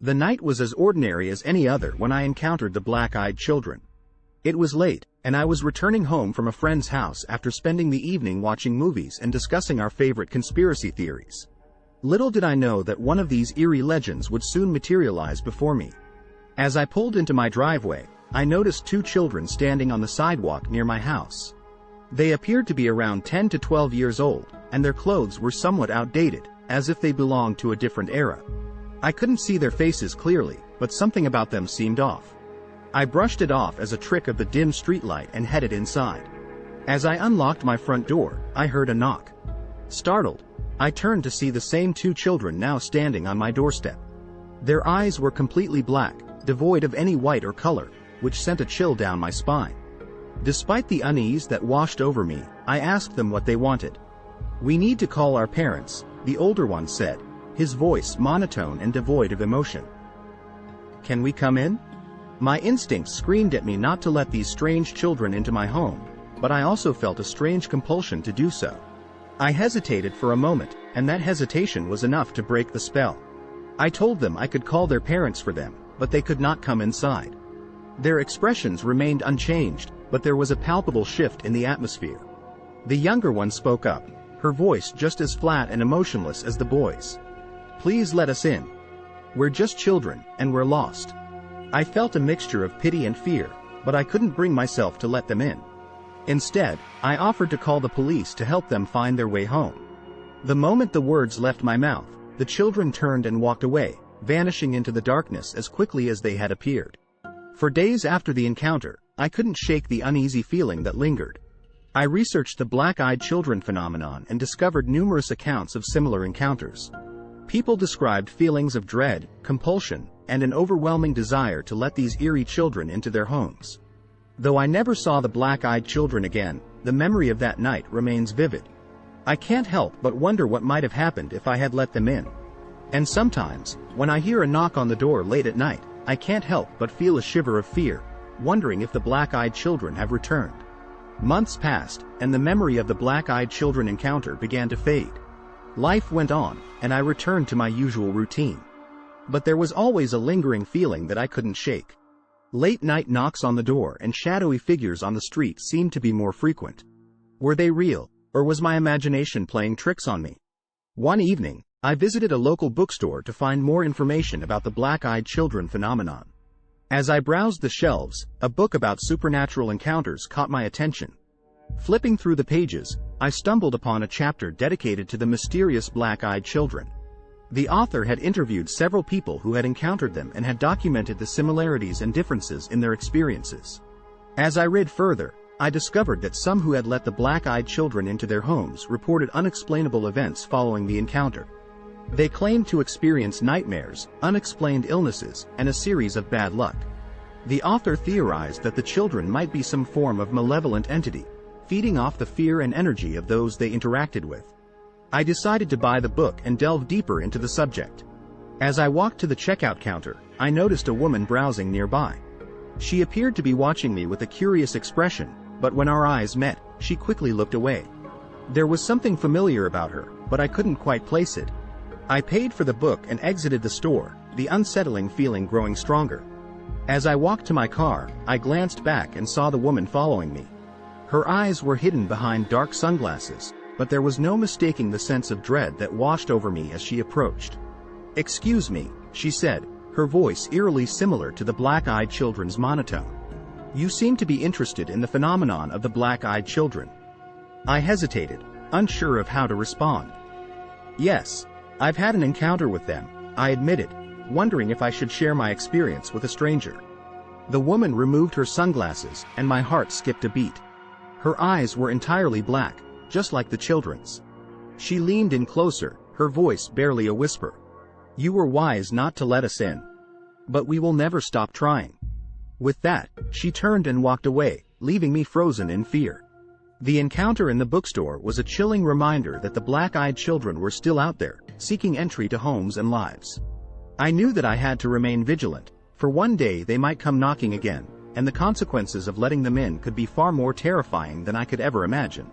The night was as ordinary as any other when I encountered the black-eyed children. It was late, and I was returning home from a friend's house after spending the evening watching movies and discussing our favorite conspiracy theories. Little did I know that one of these eerie legends would soon materialize before me. As I pulled into my driveway, I noticed two children standing on the sidewalk near my house. They appeared to be around 10 to 12 years old, and their clothes were somewhat outdated, as if they belonged to a different era. I couldn't see their faces clearly, but something about them seemed off. I brushed it off as a trick of the dim streetlight and headed inside. As I unlocked my front door, I heard a knock. Startled, I turned to see the same two children now standing on my doorstep. Their eyes were completely black, devoid of any white or color, which sent a chill down my spine. Despite the unease that washed over me, I asked them what they wanted. "We need to call our parents," the older one said, his voice monotone and devoid of emotion. "Can we come in?" My instincts screamed at me not to let these strange children into my home, but I also felt a strange compulsion to do so. I hesitated for a moment, and that hesitation was enough to break the spell. I told them I could call their parents for them, but they could not come inside. Their expressions remained unchanged, but there was a palpable shift in the atmosphere. The younger one spoke up, her voice just as flat and emotionless as the boy's. "Please let us in. We're just children, and we're lost." I felt a mixture of pity and fear, but I couldn't bring myself to let them in. Instead, I offered to call the police to help them find their way home. The moment the words left my mouth, the children turned and walked away, vanishing into the darkness as quickly as they had appeared. For days after the encounter, I couldn't shake the uneasy feeling that lingered. I researched the black-eyed children phenomenon and discovered numerous accounts of similar encounters. People described feelings of dread, compulsion, and an overwhelming desire to let these eerie children into their homes. Though I never saw the black-eyed children again, the memory of that night remains vivid. I can't help but wonder what might have happened if I had let them in. And sometimes, when I hear a knock on the door late at night, I can't help but feel a shiver of fear, wondering if the black-eyed children have returned. Months passed, and the memory of the black-eyed children encounter began to fade. Life went on, and I returned to my usual routine. But there was always a lingering feeling that I couldn't shake. Late-night knocks on the door and shadowy figures on the street seemed to be more frequent. Were they real, or was my imagination playing tricks on me? One evening, I visited a local bookstore to find more information about the black-eyed children phenomenon. As I browsed the shelves, a book about supernatural encounters caught my attention. Flipping through the pages, I stumbled upon a chapter dedicated to the mysterious black-eyed children. The author had interviewed several people who had encountered them and had documented the similarities and differences in their experiences. As I read further, I discovered that some who had let the black-eyed children into their homes reported unexplainable events following the encounter. They claimed to experience nightmares, unexplained illnesses, and a series of bad luck. The author theorized that the children might be some form of malevolent entity, feeding off the fear and energy of those they interacted with. I decided to buy the book and delve deeper into the subject. As I walked to the checkout counter, I noticed a woman browsing nearby. She appeared to be watching me with a curious expression, but when our eyes met, she quickly looked away. There was something familiar about her, but I couldn't quite place it. I paid for the book and exited the store, the unsettling feeling growing stronger. As I walked to my car, I glanced back and saw the woman following me. Her eyes were hidden behind dark sunglasses, but there was no mistaking the sense of dread that washed over me as she approached. "Excuse me," she said, her voice eerily similar to the black-eyed children's monotone. "You seem to be interested in the phenomenon of the black-eyed children." I hesitated, unsure of how to respond. "Yes, I've had an encounter with them," I admitted, wondering if I should share my experience with a stranger. The woman removed her sunglasses, and my heart skipped a beat. Her eyes were entirely black, just like the children's. She leaned in closer, her voice barely a whisper. "You were wise not to let us in. But we will never stop trying." With that, she turned and walked away, leaving me frozen in fear. The encounter in the bookstore was a chilling reminder that the black-eyed children were still out there, seeking entry to homes and lives. I knew that I had to remain vigilant, for one day they might come knocking again, and the consequences of letting them in could be far more terrifying than I could ever imagine.